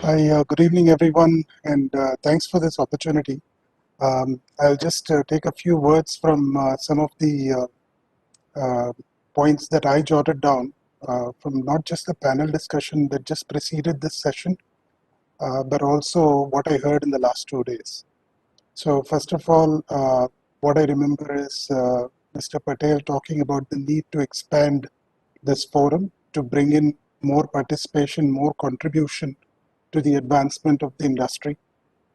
Hi, good evening, everyone, and thanks for this opportunity. I'll just take a few words from some of the points that I jotted down from not just the panel discussion that just preceded this session, but also what I heard in the last 2 days. So, first of all, what I remember is Mr. Patel talking about the need to expand this forum to bring in more participation, more contribution to the advancement of the industry.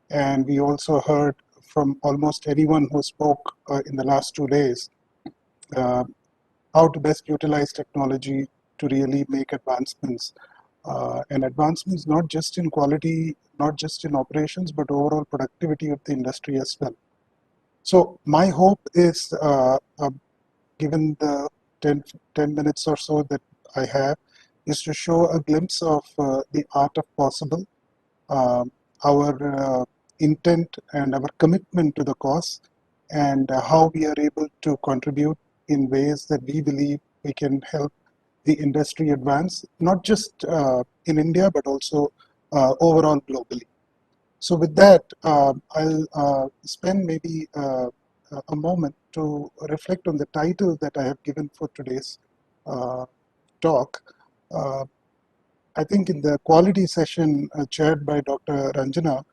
And we also heard from almost anyone who spoke in the last 2 days uh, how to best utilize technology to really make advancements. And advancements not just in quality, not just in operations, but overall productivity of the industry as well. So my hope is, given the 10 minutes or so that I have, is to show a glimpse of the art of possible, our intent and our commitment to the cause, and how we are able to contribute in ways that we believe we can help the industry advance, not just in India, but also overall globally. So with that, I'll spend maybe a moment to reflect on the title that I have given for today's uh, talk. Uh, I think in the quality session chaired by Dr. Ranjana,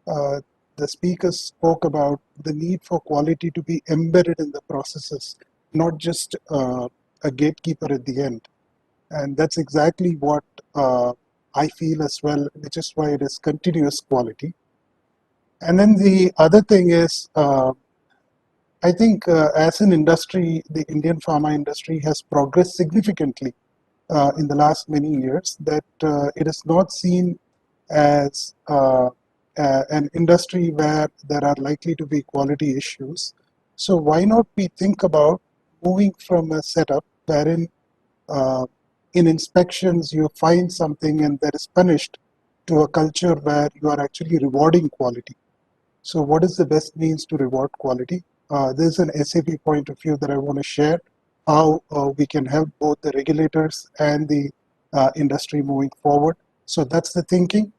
uh, the speakers spoke about the need for quality to be embedded in the processes, not just a gatekeeper at the end. And that's exactly what I feel as well, which is why it is continuous quality. And then the other thing is, I think as an industry, the Indian pharma industry has progressed significantly in the last many years, that it is not seen as an industry where there are likely to be quality issues. So why not we think about moving from a setup wherein uh, in inspections you find something and that is punished, to a culture where you are actually rewarding quality. So what is the best means to reward quality? There's an SAP point of view that I want to share, how we can help both the regulators and the industry moving forward. So that's the thinking.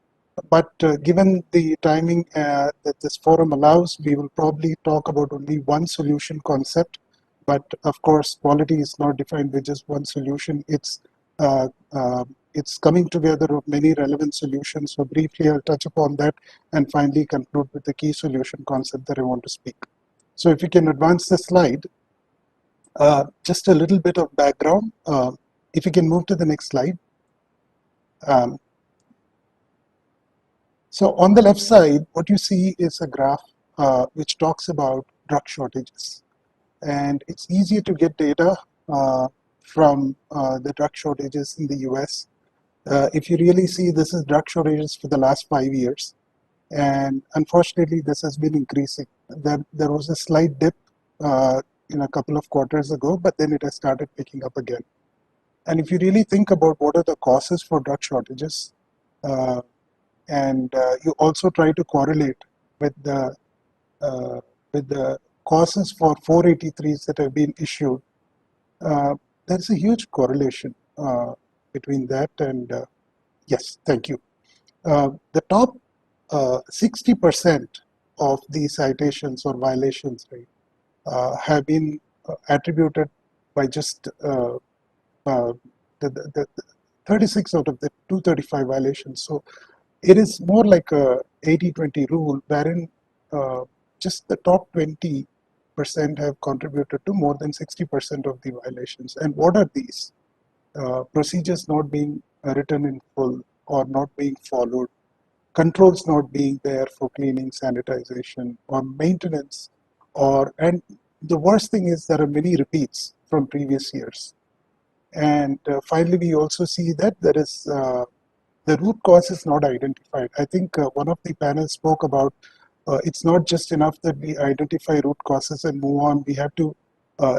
But given the timing that this forum allows, we will probably talk about only one solution concept. But of course, quality is not defined with just one solution. Uh, it's coming together of many relevant solutions. So briefly, I'll touch upon that and finally conclude with the key solution concept that I want to speak. So if you can advance the slide, just a little bit of background. If you can move to the next slide. Um, so on the left side, what you see is a graph which talks about drug shortages. And it's easier to get data from the drug shortages in the US. If you really see, this is drug shortages for the last 5 years. And unfortunately, this has been increasing. There was a slight dip in a couple of quarters ago, but then it has started picking up again. And if you really think about what are the causes for drug shortages, uh, and you also try to correlate with the uh, causes for 483s that have been issued, uh, there's a huge correlation between that and yes, thank you. The top 60% of the citations or violations, right, have been attributed by just uh, the 36 out of the 235 violations. So it is more like a 80-20 rule, wherein uh, just the top 20% have contributed to more than 60% of the violations. And what are these? Procedures not being written in full or not being followed, controls not being there for cleaning, sanitization, or maintenance, and the worst thing is there are many repeats from previous years. And finally, we also see that there is the root cause is not identified. I think one of the panels spoke about it's not just enough that we identify root causes and move on. We have to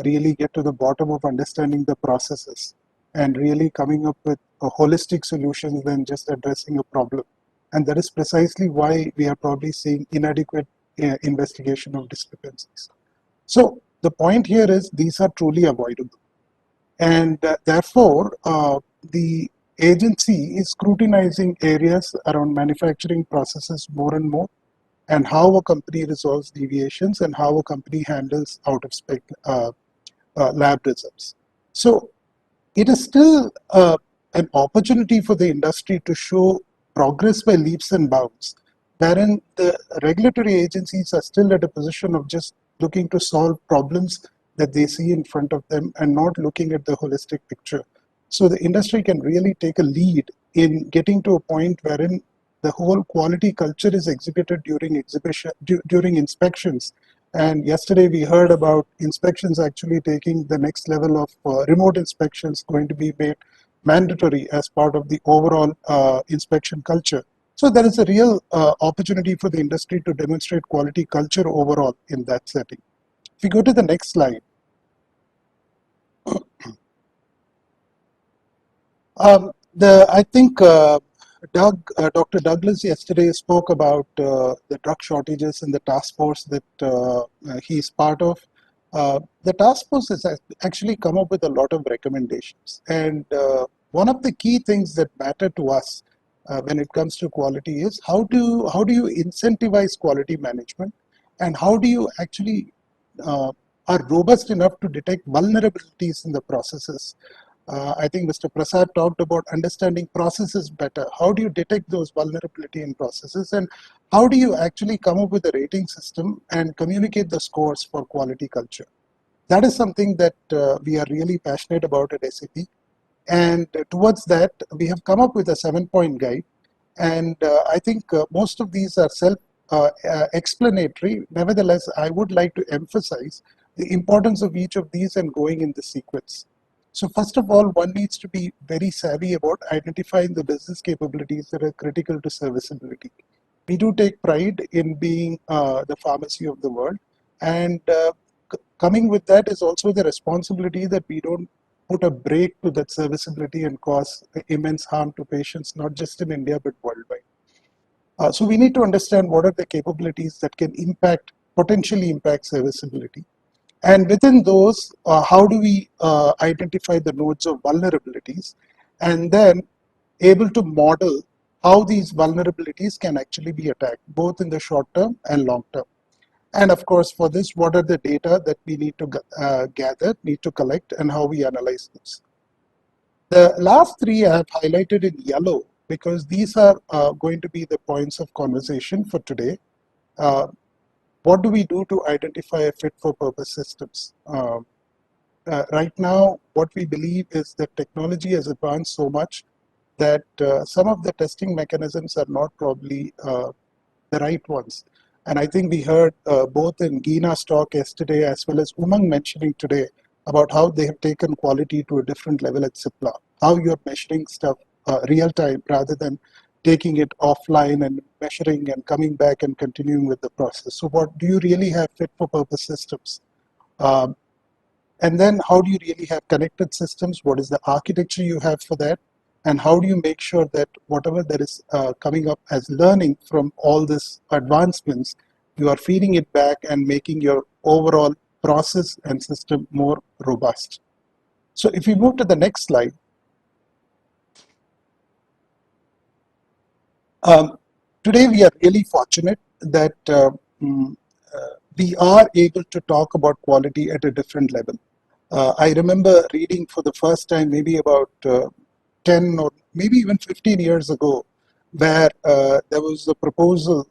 really get to the bottom of understanding the processes and really coming up with a holistic solution than just addressing a problem. And that is precisely why we are probably seeing inadequate investigation of discrepancies. So the point here is these are truly avoidable. And therefore, the agency is scrutinizing areas around manufacturing processes more and more, and how a company resolves deviations and how a company handles out of spec lab results. So it is still an opportunity for the industry to show progress by leaps and bounds, wherein the regulatory agencies are still at a position of just looking to solve problems that they see in front of them and not looking at the holistic picture. So the industry can really take a lead in getting to a point wherein the whole quality culture is exhibited during inspections. And yesterday we heard about inspections actually taking the next level of remote inspections going to be made mandatory as part of the overall inspection culture. So there is a real opportunity for the industry to demonstrate quality culture overall in that setting. If we go to the next slide. I think Dr. Douglas yesterday spoke about the drug shortages and the task force that he's part of. The task force has actually come up with a lot of recommendations. And one of the key things that matter to us when it comes to quality is how do you incentivize quality management, and how do you actually are robust enough to detect vulnerabilities in the processes. I think Mr. Prasad talked about understanding processes better. How do you detect those vulnerability in processes, and how do you actually come up with a rating system and communicate the scores for quality culture? That is something that we are really passionate about at SAP. And towards that, we have come up with a 7-point guide. And I think most of these are self-explanatory. Nevertheless, I would like to emphasize the importance of each of these and going in the sequence. So first of all, one needs to be very savvy about identifying the business capabilities that are critical to serviceability. We do take pride in being the pharmacy of the world. And coming with that is also the responsibility that we don't put a break to that serviceability and cause immense harm to patients, not just in India, but worldwide. So we need to understand what are the capabilities that can potentially impact serviceability. And within those, how do we identify the nodes of vulnerabilities, and then able to model how these vulnerabilities can actually be attacked, both in the short term and long term. And of course, for this, what are the data that we need to gather, need to collect, and how we analyze this. The last three I have highlighted in yellow because these are going to be the points of conversation for today. What do we do to identify a fit-for-purpose systems? Right now, what we believe is that technology has advanced so much that some of the testing mechanisms are not probably the right ones. And I think we heard both in Gina's talk yesterday as well as Umang mentioning today about how they have taken quality to a different level at Cipla, how you're measuring stuff real time rather than taking it offline and measuring and coming back and continuing with the process. So what do you really have fit for purpose systems? And then how do you really have connected systems? What is the architecture you have for that? And how do you make sure that whatever that is coming up as learning from all these advancements, you are feeding it back and making your overall process and system more robust. So if we move to the next slide. Today we are really fortunate that we are able to talk about quality at a different level. I remember reading for the first time maybe about 10 or maybe even 15 years ago, where there was a proposal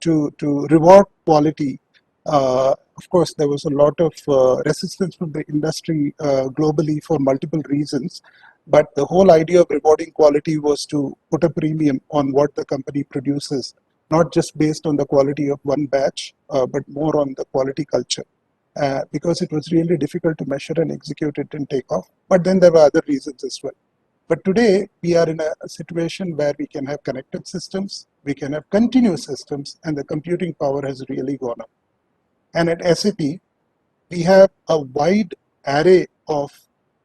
to reward quality. Of course, there was a lot of resistance from the industry globally for multiple reasons. But the whole idea of rewarding quality was to put a premium on what the company produces, not just based on the quality of one batch, but more on the quality culture. Because it was really difficult to measure and execute it and take off. But then there were other reasons as well. But today we are in a situation where we can have connected systems, we can have continuous systems, and the computing power has really gone up. And at SAP, we have a wide array of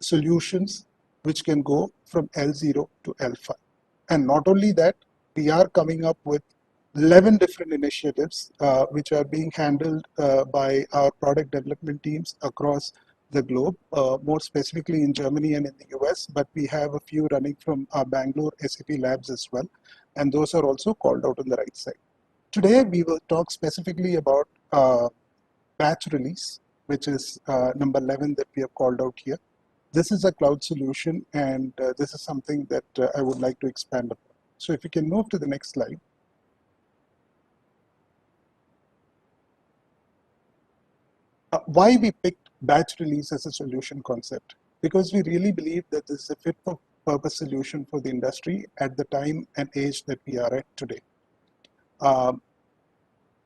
solutions which can go from L0 to L5. And not only that, we are coming up with 11 different initiatives which are being handled by our product development teams across the globe, more specifically in Germany and in the US, but we have a few running from our Bangalore SAP labs as well, and those are also called out on the right side. Today, we will talk specifically about batch release, which is number 11 that we have called out here. This is a cloud solution, and this is something that I would like to expand upon. So if you can move to the next slide. Why we picked batch release as a solution concept? Because we really believe that this is a fit for purpose solution for the industry at the time and age that we are at today.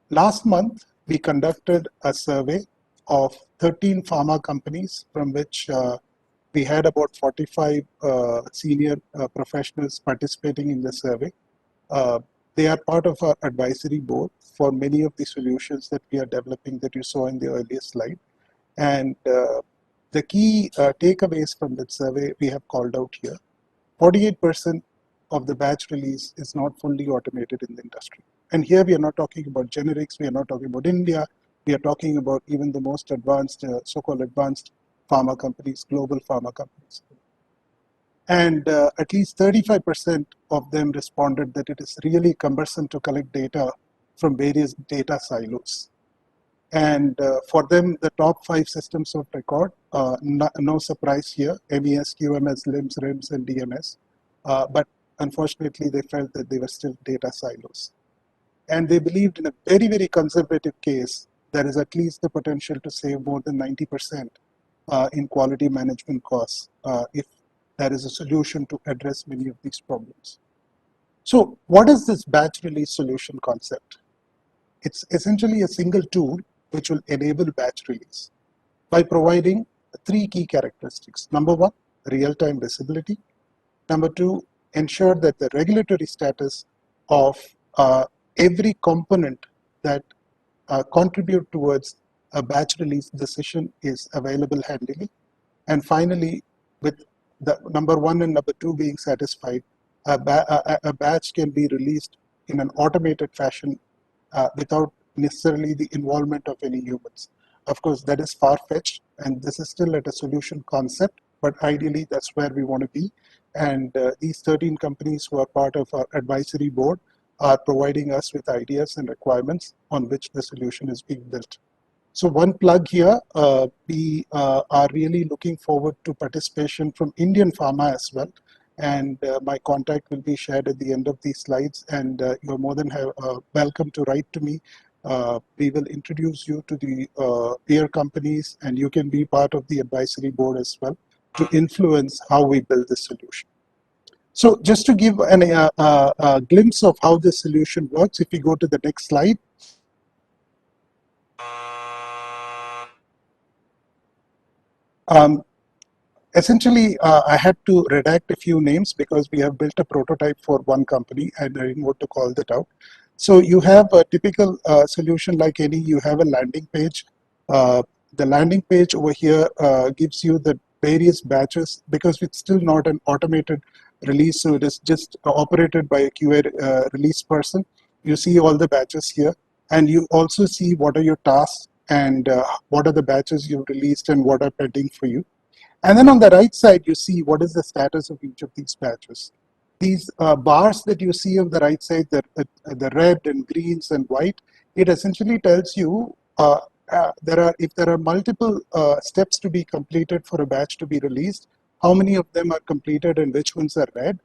Last month, we conducted a survey of 13 pharma companies, from which we had about 45 senior professionals participating in the survey. They are part of our advisory board for many of the solutions that we are developing that you saw in the earlier slide. And the key takeaways from that survey we have called out here. 48% of the batch release is not fully automated in the industry. And here we are not talking about generics, we are not talking about India, we are talking about even the most advanced, so-called advanced pharma companies, global pharma companies. And at least 35% of them responded that it is really cumbersome to collect data from various data silos. And for them, the top 5 systems of record, no surprise here, MES, QMS, LIMS, RIMS, and DMS. But unfortunately, they felt that they were still data silos. And they believed in a very, very conservative case, there is at least the potential to save more than 90% in quality management costs if there is a solution to address many of these problems. So what is this batch release solution concept? It's essentially a single tool which will enable batch release by providing 3 key characteristics. Number 1, real-time visibility. Number 2, ensure that the regulatory status of every component that contribute towards a batch release decision is available handily. And finally, with the number 1 and number 2 being satisfied, a batch can be released in an automated fashion without necessarily the involvement of any humans. Of course, that is far-fetched, and this is still at a solution concept, but ideally that's where we want to be. And these 13 companies who are part of our advisory board are providing us with ideas and requirements on which the solution is being built. So one plug here, we are really looking forward to participation from Indian pharma as well. And my contact will be shared at the end of these slides, and you're more than welcome to write to me. We will introduce you to the peer companies, and you can be part of the advisory board as well to influence how we build this solution. So just to give a glimpse of how this solution works, if we go to the next slide. Essentially, I had to redact a few names because we have built a prototype for one company and I didn't want to call that out. So you have a typical solution like any, you have a landing page. The landing page over here gives you the various batches because it's still not an automated release. So it is just operated by a QA release person. You see all the batches here, and you also see what are your tasks and what are the batches you've released and what are pending for you. And then on the right side, you see what is the status of each of these batches. These bars that you see on the right side, the red and greens and white, it essentially tells you if there are multiple steps to be completed for a batch to be released, how many of them are completed and which ones are red.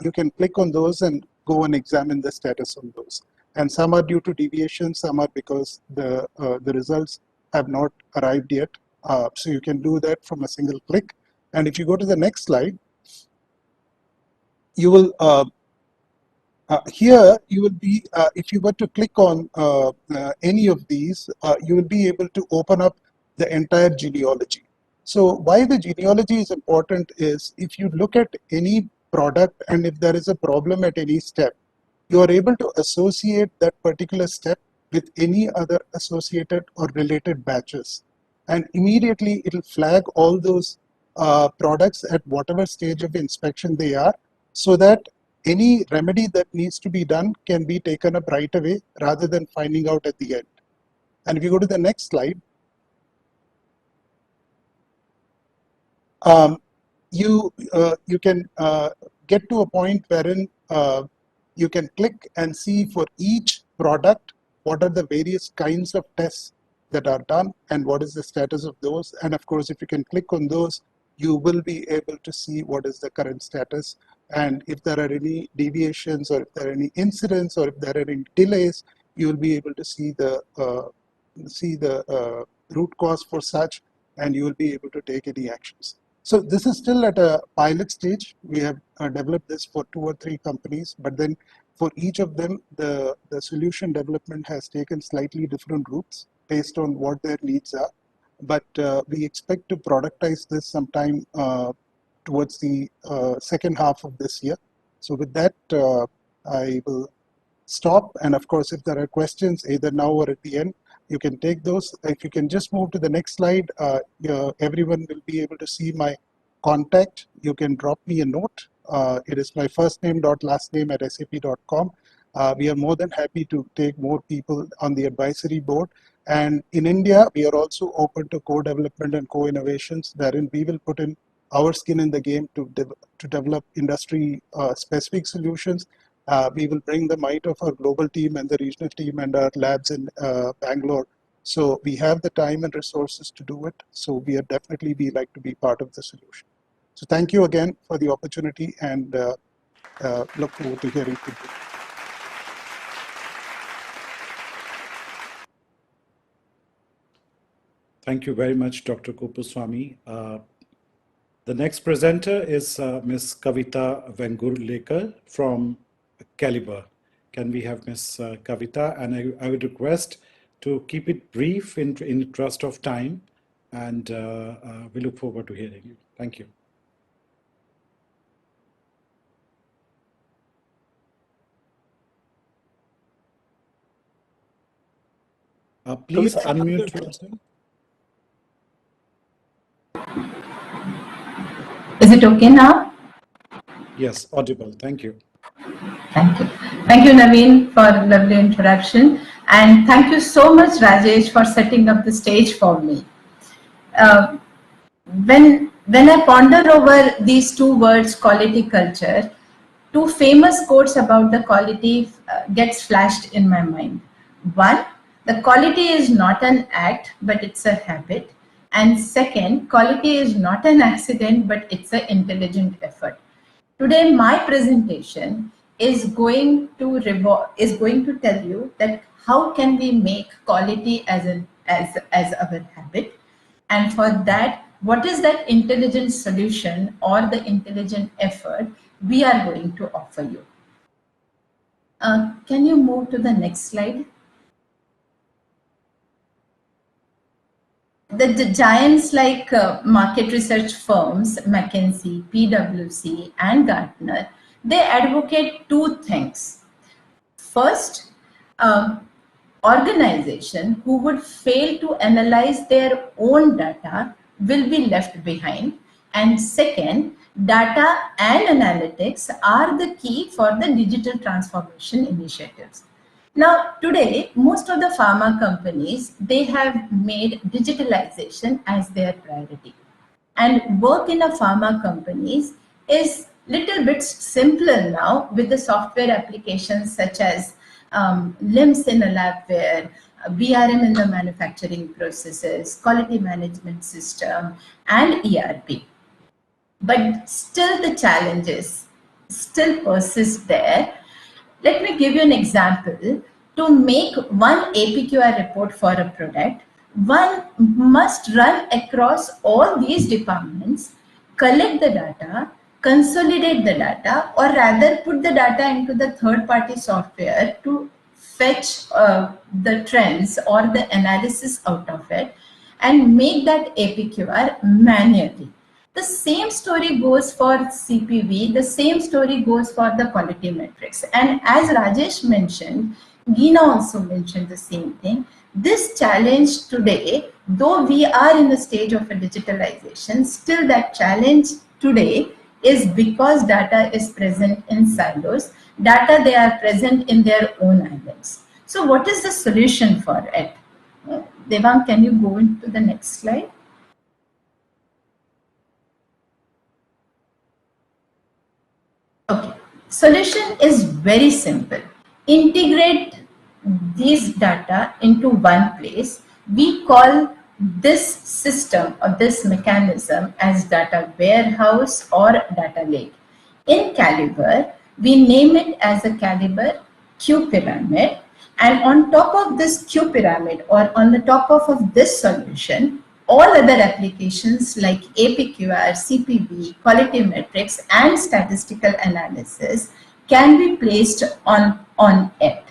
You can click on those and go and examine the status on those. And some are due to deviation, some are because the results have not arrived yet. So you can do that from a single click. And if you go to the next slide, you will here you will be if you were to click on any of these, you will be able to open up the entire genealogy. So why the genealogy is important is if you look at any product and if there is a problem at any step, you are able to associate that particular step with any other associated or related batches. And immediately it will flag all those products at whatever stage of inspection they are, so that any remedy that needs to be done can be taken up right away rather than finding out at the end. And if you go to the next slide, You can get to a point wherein you can click and see for each product what are the various kinds of tests that are done and what is the status of those. And of course, if you can click on those, you will be able to see what is the current status. And if there are any deviations or if there are any incidents or if there are any delays, you will be able to see the root cause for such, and you will be able to take any actions. So this is still at a pilot stage. We have developed this for 2 or 3 companies, but then for each of them, the solution development has taken slightly different routes based on what their needs are. But we expect to productize this sometime towards the second half of this year. So with that, I will stop. And of course, if there are questions, either now or at the end, you can take those. If you can just move to the next slide, everyone will be able to see my contact. You can drop me a note. It is my first name dot last name at sap.com. We are more than happy to take more people on the advisory board. And in India, we are also open to co-development and co-innovations, wherein we will put in our skin in the game to develop industry-specific solutions. We will bring the might of our global team and the regional team and our labs in Bangalore. So we have the time and resources to do it. So we like to be part of the solution. So thank you again for the opportunity, and look forward to hearing from you. Thank you very much, Dr. Kuppuswamy. The next presenter is Ms. Kavita Vengurlekar from Caliber. Can we have Ms. Kavita? And I would request to keep it brief in the trust of time, and we look forward to hearing you. Thank you. Please unmute yourself. Is it okay now? Yes, audible. Thank you. Thank you. Thank you, Naveen, for a lovely introduction. And thank you so much, Rajesh, for setting up the stage for me. When I ponder over these 2 words, quality culture, 2 famous quotes about the quality gets flashed in my mind. One, the quality is not an act, but it's a habit. And second, quality is not an accident, but it's an intelligent effort. Today, my presentation is going to tell you that how can we make quality as our habit, and for that, what is that intelligent solution or the intelligent effort we are going to offer you. Can you move to the next slide? The giants like market research firms, McKinsey, PwC, and Gartner, they advocate 2 things. First, organization who would fail to analyze their own data will be left behind. And second, data and analytics are the key for the digital transformation initiatives. Now, today, most of the pharma companies, they have made digitalization as their priority. And work in a pharma companies is little bit simpler now with the software applications such as LIMS in a labware, BRM in the manufacturing processes, quality management system, and ERP. But still the challenges still persist there. Let me give you an example. To make one APQR report for a product, one must run across all these departments, collect the data, consolidate the data, or rather put the data into the third-party software to fetch the trends or the analysis out of it and make that APQR manually. The same story goes for CPV, the same story goes for the quality metrics. And as Rajesh mentioned, Geena also mentioned the same thing. This challenge today, though we are in the stage of a digitalization, still that challenge today is because data is present in silos. Data, they are present in their own islands. So what is the solution for it? Devang, can you go into the next slide? Solution is very simple. Integrate these data into one place. We call this system or this mechanism as data warehouse or data lake. In Caliber, we name it as a Caliber Q pyramid, and on top of this Q pyramid or on the top of this solution, all other applications like APQR, CPV, quality metrics, and statistical analysis can be placed on it.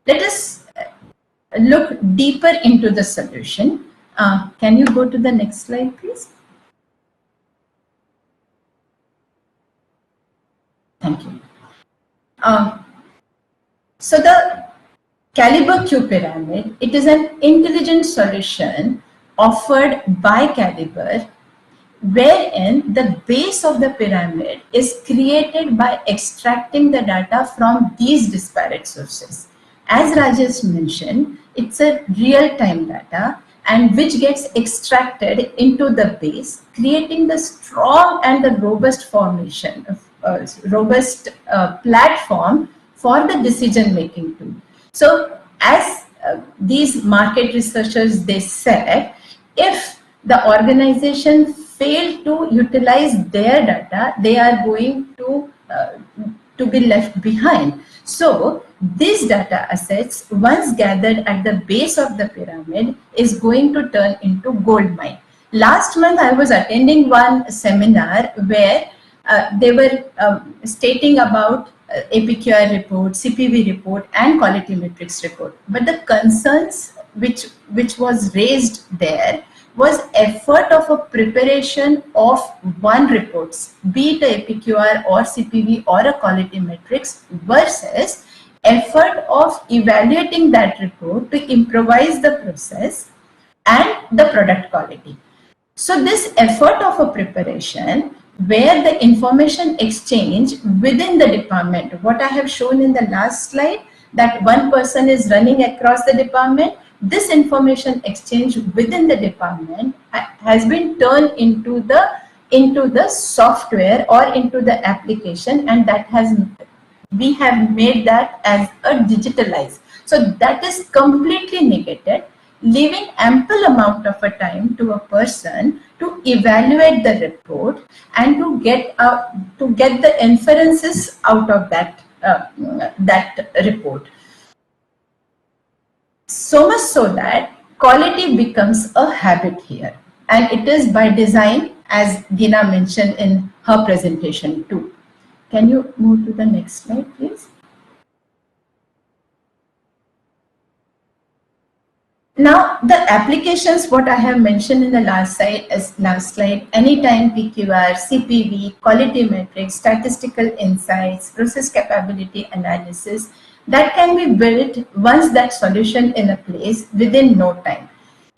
Let us look deeper into the solution. Can you go to the next slide, please? Thank you. So the Caliber Q pyramid, it is an intelligent solution offered by Caliber, wherein the base of the pyramid is created by extracting the data from these disparate sources. As Rajesh mentioned, it's a real-time data and which gets extracted into the base, creating the strong and the robust formation, platform for the decision-making tool. So as these market researchers, they said, if the organization fail to utilize their data, they are going to be left behind. So these data assets, once gathered at the base of the pyramid, is going to turn into gold mine. Last month, I was attending one seminar where they were stating about APQR report, CPV report, and quality metrics report. But the concerns which was raised there was effort of a preparation of one reports, be it a APQR or CPV or a quality metrics, versus effort of evaluating that report to improvise the process and the product quality. So this effort of a preparation, where the information exchange within the department, what I have shown in the last slide, that one person is running across the department, this information exchange within the department has been turned into the software or into the application, and that we have made that as a digitalized. So that is completely negated, leaving ample amount of a time to a person to evaluate the report and to get the inferences out of that report. So much so that quality becomes a habit here, and it is by design, as Gina mentioned in her presentation too. Can you move to the next slide, please? Now, the applications, what I have mentioned in the last slide, anytime PQR, CPV, quality metrics, statistical insights, process capability analysis, that can be built once that solution in a place within no time.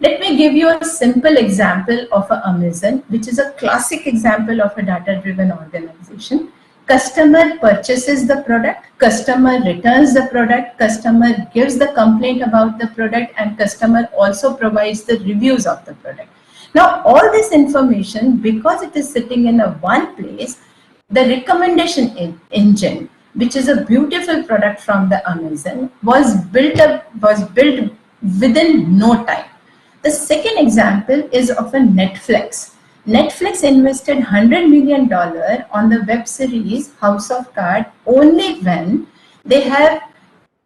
Let me give you a simple example of Amazon, which is a classic example of a data-driven organization. Customer purchases the product, customer returns the product, customer gives the complaint about the product, and customer also provides the reviews of the product. Now, all this information, because it is sitting in a one place, the recommendation engine, which is a beautiful product from the Amazon, was built within no time. The second example is of a Netflix. Netflix invested $100 million on the web series House of Cards only when they have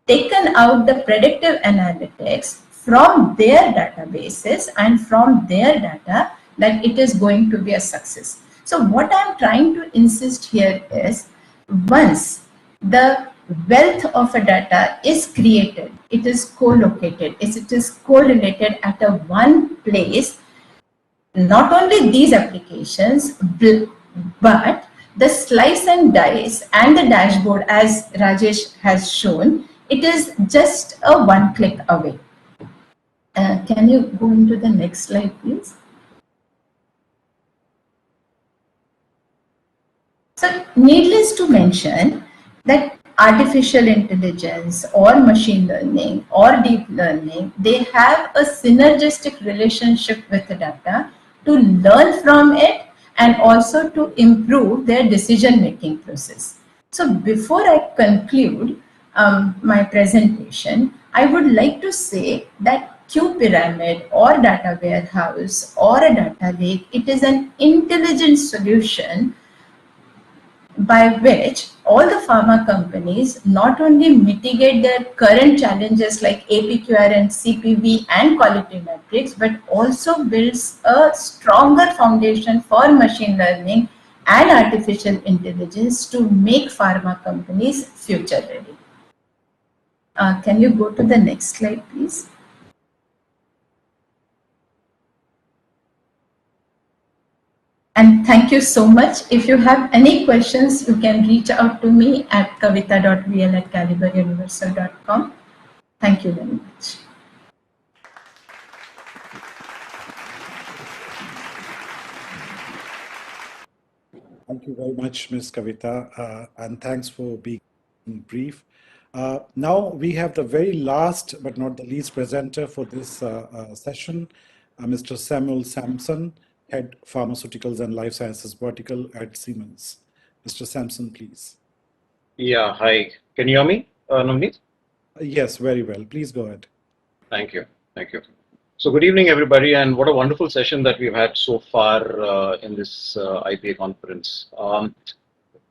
taken out the predictive analytics from their databases and from their data that it is going to be a success. So what I'm trying to insist here is, once the wealth of a data is created, it is co-located, it is correlated at a one place. Not only these applications, but the slice and dice and the dashboard, as Rajesh has shown, it is just a one click away. Can you go into the next slide, please? So, needless to mention that artificial intelligence or machine learning or deep learning, they have a synergistic relationship with the data to learn from it and also to improve their decision-making process. So before I conclude my presentation, I would like to say that Q pyramid or data warehouse or a data lake, it is an intelligent solution by which all the pharma companies not only mitigate their current challenges like APQR and CPV and quality metrics, but also builds a stronger foundation for machine learning and artificial intelligence to make pharma companies future ready. Can you go to the next slide, please? And thank you so much. If you have any questions, you can reach out to me at kavita.vl@caliberuniversal.com. Thank you very much. Thank you very much, Ms. Kavita, and thanks for being brief. Now we have the very last but not the least presenter for this session, Mr. Samuel Samson, Head Pharmaceuticals and Life Sciences Vertical at Siemens. Mr. Samson, please. Yeah, hi. Can you hear me, Navneet? Yes, very well. Please go ahead. Thank you. Thank you. So good evening, everybody, and what a wonderful session that we've had so far in this IPA conference.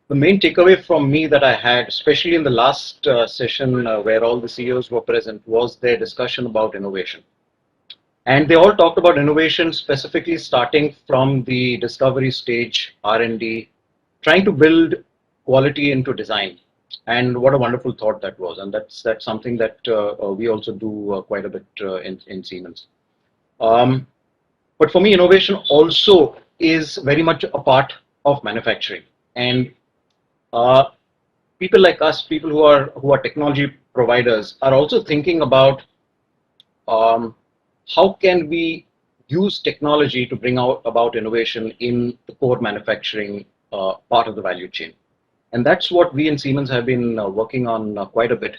The main takeaway from me that I had, especially in the last session where all the CEOs were present, was their discussion about innovation. And they all talked about innovation specifically starting from the discovery stage, R&D, trying to build quality into design. And what a wonderful thought that was. And that's something that we also do quite a bit in Siemens. But for me, innovation also is very much a part of manufacturing. And people like us, people who are technology providers, are also thinking about how can we use technology to bring about innovation in the core manufacturing part of the value chain. And that's what we in Siemens have been working on quite a bit.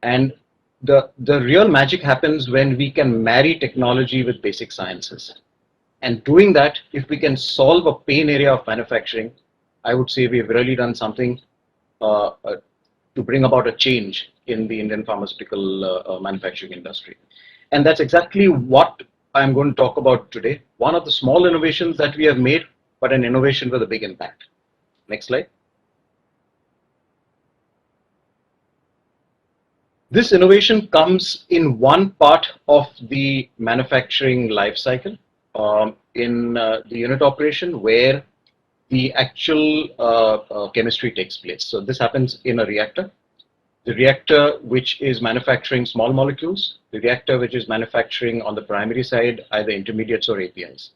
And the real magic happens when we can marry technology with basic sciences. And doing that, if we can solve a pain area of manufacturing, I would say we've really done something to bring about a change in the Indian pharmaceutical manufacturing industry. And that's exactly what I'm going to talk about today. One of the small innovations that we have made, but an innovation with a big impact. Next slide. This innovation comes in one part of the manufacturing life cycle, in the unit operation where the actual chemistry takes place. So this happens in a reactor. The reactor which is manufacturing small molecules, the reactor which is manufacturing on the primary side either intermediates or APIs.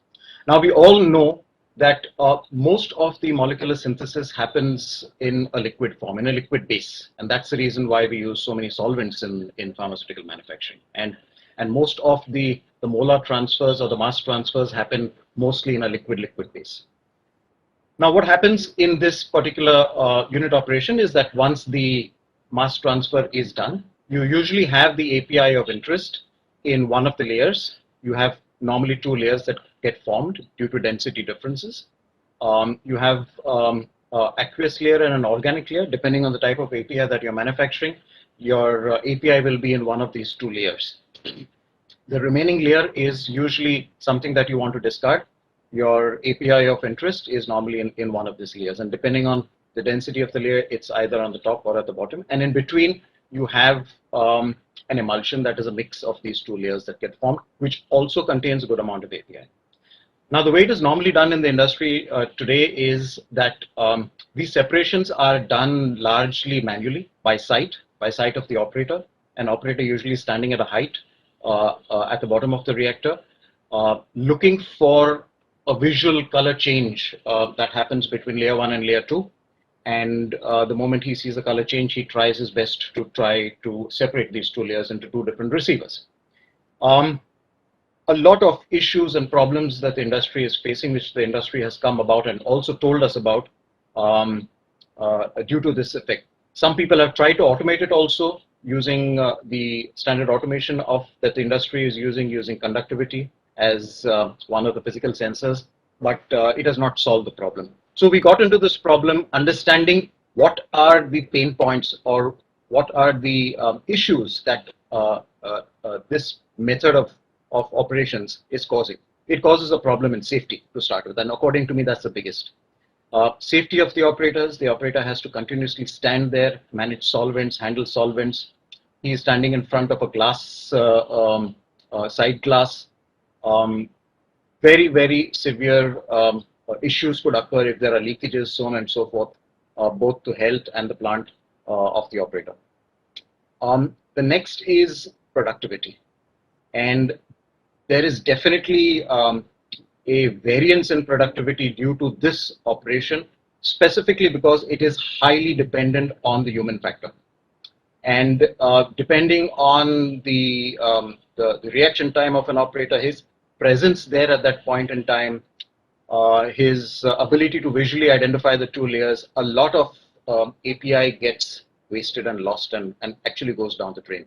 Now we all know that most of the molecular synthesis happens in a liquid form, in a liquid base. And that's the reason why we use so many solvents in pharmaceutical manufacturing. And most of the molar transfers or the mass transfers happen mostly in a liquid base. Now what happens in this particular unit operation is that once the mass transfer is done, you usually have the API of interest in one of the layers. You have normally two layers that get formed due to density differences. You have aqueous layer and an organic layer. Depending on the type of API that you're manufacturing, your API will be in one of these two layers. The remaining layer is usually something that you want to discard. Your API of interest is normally in one of these layers. And depending on the density of the layer, it's either on the top or at the bottom. And in between, you have an emulsion that is a mix of these two layers that get formed, which also contains a good amount of API. Now, the way it is normally done in the industry today is that these separations are done largely manually by sight of the operator. An operator usually standing at a height at the bottom of the reactor, looking for a visual color change that happens between layer 1 and layer 2. And the moment he sees the color change, he tries his best to try to separate these two layers into two different receivers. A lot of issues and problems that the industry is facing, which the industry has come about and also told us about due to this effect. Some people have tried to automate it also using the standard automation that the industry is using conductivity as one of the physical sensors, but it has not solved the problem. So we got into this problem understanding what are the pain points or what are the issues that this method of operations is causing. It causes a problem in safety to start with, and according to me, that's the biggest. Safety of the operators, the operator has to continuously stand there, manage solvents, handle solvents. He is standing in front of a glass, side glass. Very, very severe issues could occur if there are leakages, so on and so forth, both to health and the plant of the operator. The next is productivity. And there is definitely a variance in productivity due to this operation, specifically because it is highly dependent on the human factor. And depending on the reaction time of an operator, his presence there at that point in time, his ability to visually identify the two layers, a lot of API gets wasted and lost and actually goes down the drain.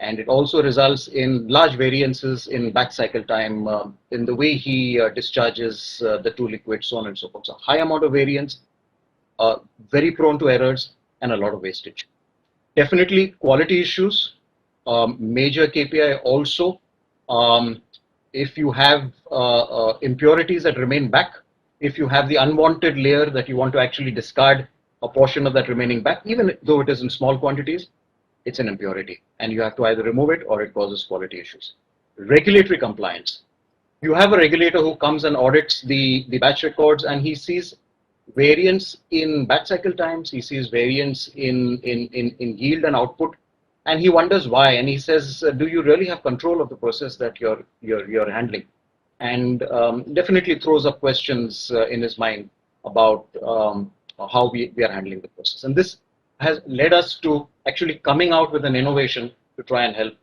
And it also results in large variances in back cycle time, in the way he discharges the two liquids, so on and so forth. So high amount of variance, very prone to errors, and a lot of wastage. Definitely quality issues, major KPI also. If you have impurities that remain back, if you have the unwanted layer that you want to actually discard a portion of that remaining back, even though it is in small quantities, it's an impurity and you have to either remove it or it causes quality issues. Regulatory compliance. You have a regulator who comes and audits the batch records and he sees variance in batch cycle times, he sees variance in yield and output, and he wonders why, and he says, do you really have control of the process that you're handling? And definitely throws up questions in his mind about how we are handling the process. And this has led us to actually coming out with an innovation to try and help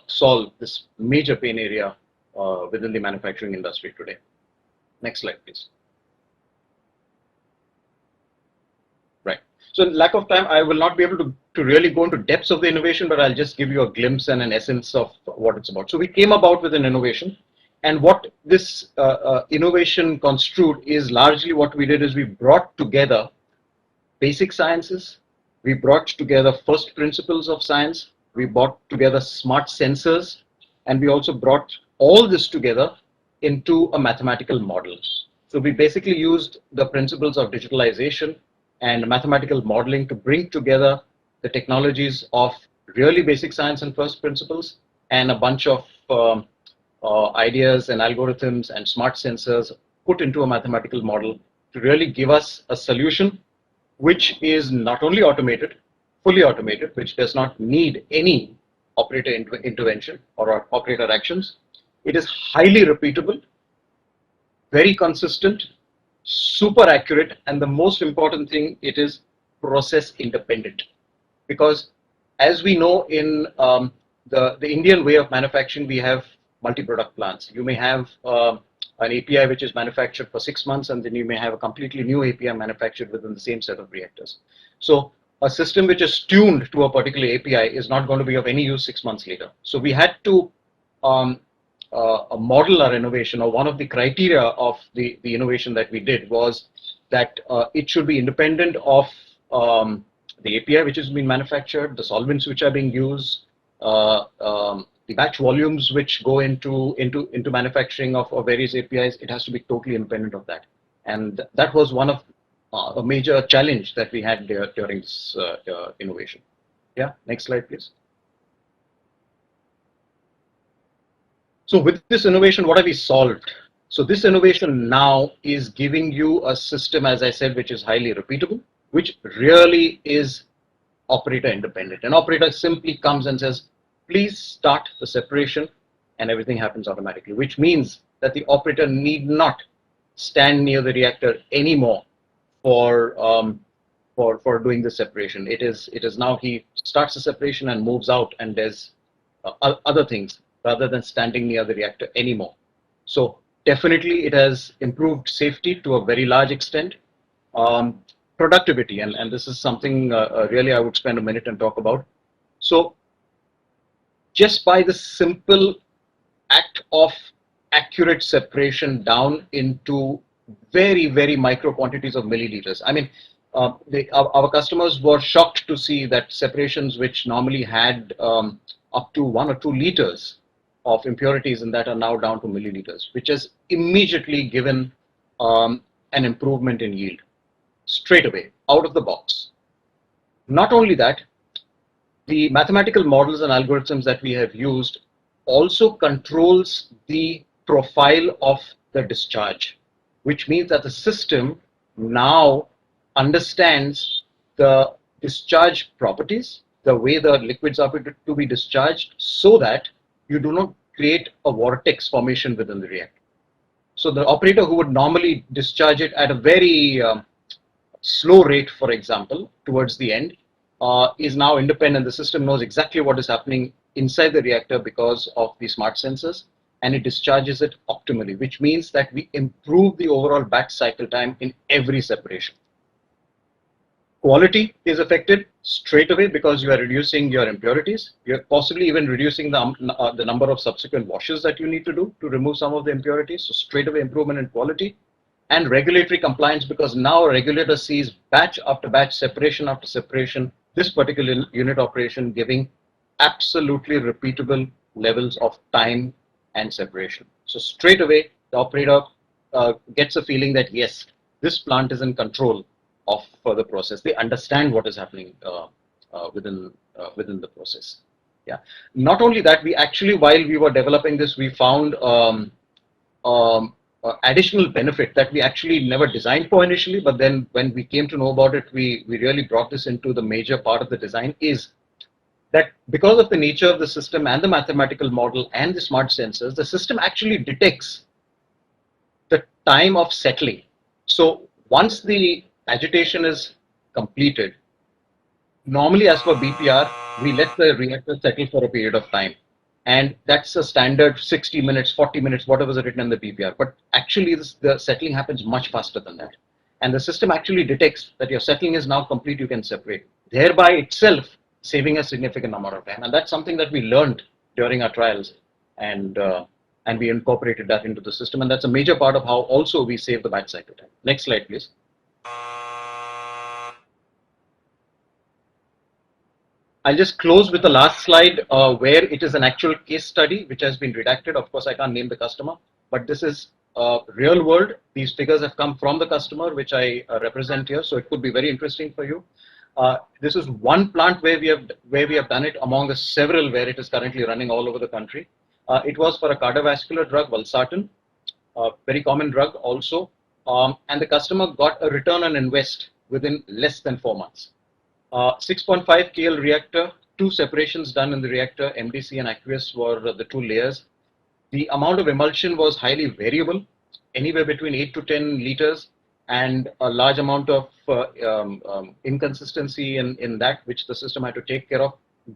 solve this major pain area within the manufacturing industry today. Next slide, please. Right. So in lack of time, I will not be able to really go into depths of the innovation, but I'll just give you a glimpse and an essence of what it's about. So we came about with an innovation, and what this innovation construed is largely what we did is we brought together basic sciences, we brought together first principles of science, we brought together smart sensors, and we also brought all this together into a mathematical model. So we basically used the principles of digitalization and mathematical modeling to bring together the technologies of really basic science and first principles and a bunch of ideas and algorithms and smart sensors put into a mathematical model to really give us a solution which is not only automated, fully automated, which does not need any operator intervention or operator actions. It is highly repeatable, very consistent, super accurate, and the most important thing, it is process independent. Because as we know in the Indian way of manufacturing, we have multi-product plants. You may have an API which is manufactured for 6 months, and then you may have a completely new API manufactured within the same set of reactors. So a system which is tuned to a particular API is not going to be of any use 6 months later. So we had to model our innovation, or one of the criteria of the innovation that we did was that it should be independent of the API which is being manufactured, the solvents which are being used, the batch volumes which go into manufacturing of various APIs. It has to be totally independent of that. And that was one of a major challenge that we had during this innovation. Yeah, next slide, please. So with this innovation, what have we solved? So this innovation now is giving you a system, as I said, which is highly repeatable, which really is operator independent. An operator simply comes and says, please start the separation, and everything happens automatically, which means that the operator need not stand near the reactor anymore for doing the separation. It is now he starts the separation and moves out and does other things rather than standing near the reactor anymore. So definitely it has improved safety to a very large extent. Productivity, and this is something really I would spend a minute and talk about. So just by the simple act of accurate separation down into very, very micro quantities of milliliters. I mean, our customers were shocked to see that separations which normally had up to 1 or 2 liters of impurities in that are now down to milliliters, which has immediately given an improvement in yield straight away out of the box. Not only that, the mathematical models and algorithms that we have used also controls the profile of the discharge, which means that the system now understands the discharge properties, the way the liquids are to be discharged, so that you do not create a vortex formation within the reactor. So the operator who would normally discharge it at a very slow rate, for example, towards the end, is now independent. The system knows exactly what is happening inside the reactor because of the smart sensors, and it discharges it optimally, which means that we improve the overall batch cycle time in every separation. Quality is affected straight away because you are reducing your impurities. You're possibly even reducing the number of subsequent washes that you need to do to remove some of the impurities. So straight away improvement in quality. And regulatory compliance, because now a regulator sees batch after batch, separation after separation, this particular unit operation giving absolutely repeatable levels of time and separation. So straight away, the operator gets a feeling that yes, this plant is in control of the process. They understand what is happening within the process. Yeah. Not only that, we actually, while we were developing this, we found additional benefit that we actually never designed for initially, but then when we came to know about it, we really brought this into the major part of the design, is that because of the nature of the system and the mathematical model and the smart sensors, the system actually detects the time of settling. So once the agitation is completed, normally as per BPR, we let the reactor settle for a period of time. And that's a standard 60 minutes, 40 minutes, whatever is written in the BPR. But actually, the settling happens much faster than that. And the system actually detects that your settling is now complete, you can separate, thereby itself saving a significant amount of time. And that's something that we learned during our trials. And we incorporated that into the system. And that's a major part of how also we save the batch cycle time. Next slide, please. I'll just close with the last slide where it is an actual case study which has been redacted. Of course, I can't name the customer, but this is real world. These figures have come from the customer, which I represent here. So it could be very interesting for you. This is one plant where we have done it among the several where it is currently running all over the country. It was for a cardiovascular drug, valsartan, a very common drug also. And the customer got a return on invest within less than 4 months. 6.5 KL reactor, 2 separations done in the reactor, MDC and aqueous were the 2 layers. The amount of emulsion was highly variable, anywhere between 8 to 10 liters, and a large amount of inconsistency in that which the system had to take care of.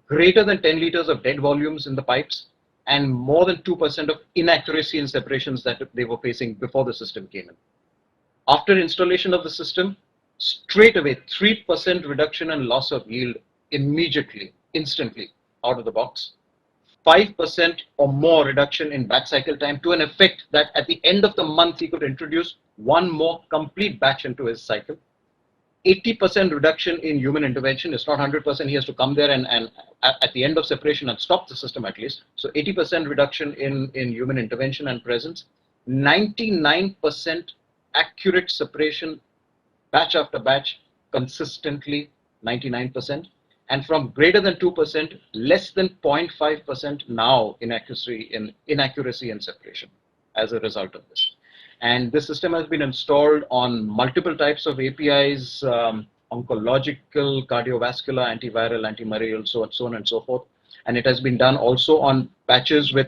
Greater than 10 liters of dead volumes in the pipes, and more than 2% of inaccuracy in separations that they were facing before the system came in. After installation of the system, straight away 3% reduction in loss of yield immediately, instantly out of the box. 5% or more reduction in batch cycle time, to an effect that at the end of the month he could introduce 1 more complete batch into his cycle. 80% reduction in human intervention. It's not 100%. He has to come there and at the end of separation and stop the system at least. So 80% reduction in human intervention and presence. 99% accurate separation, batch after batch, consistently 99%. And from greater than 2%, less than 0.5% now inaccuracy in separation as a result of this. And this system has been installed on multiple types of APIs, oncological, cardiovascular, antiviral, antimalarial, so on and so forth. And it has been done also on batches with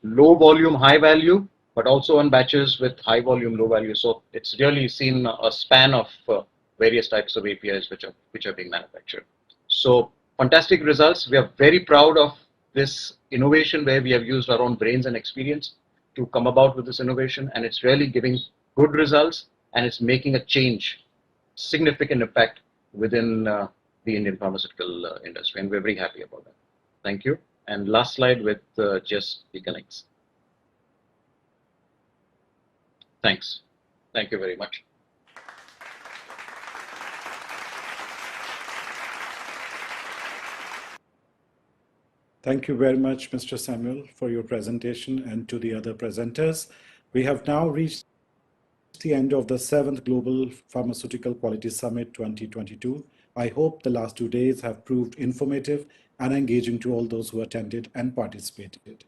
low volume, high value, but also on batches with high volume, low value. So it's really seen a span of various types of APIs which are being manufactured. So fantastic results. We are very proud of this innovation where we have used our own brains and experience to come about with this innovation, and it's really giving good results, and it's making a change, significant impact within the Indian pharmaceutical industry, and we're very happy about that. Thank you. And last slide with Jess Connects. Thanks. Thank you very much. Thank you very much, Mr. Samuel, for your presentation, and to the other presenters. We have now reached the end of the 7th Global Pharmaceutical Quality Summit 2022. I hope the last 2 days have proved informative and engaging to all those who attended and participated.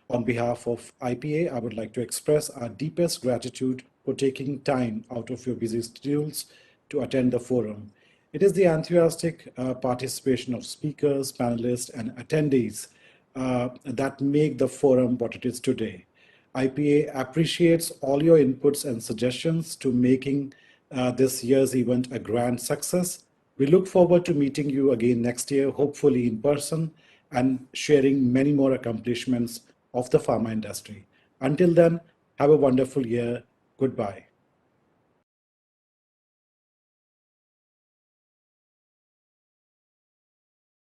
On behalf of IPA, I would like to express our deepest gratitude for taking time out of your busy schedules to attend the forum. It is the enthusiastic participation of speakers, panelists, and attendees that make the forum what it is today. IPA appreciates all your inputs and suggestions to making this year's event a grand success. We look forward to meeting you again next year, hopefully in person, and sharing many more accomplishments of the pharma industry. Until then, have a wonderful year. Goodbye.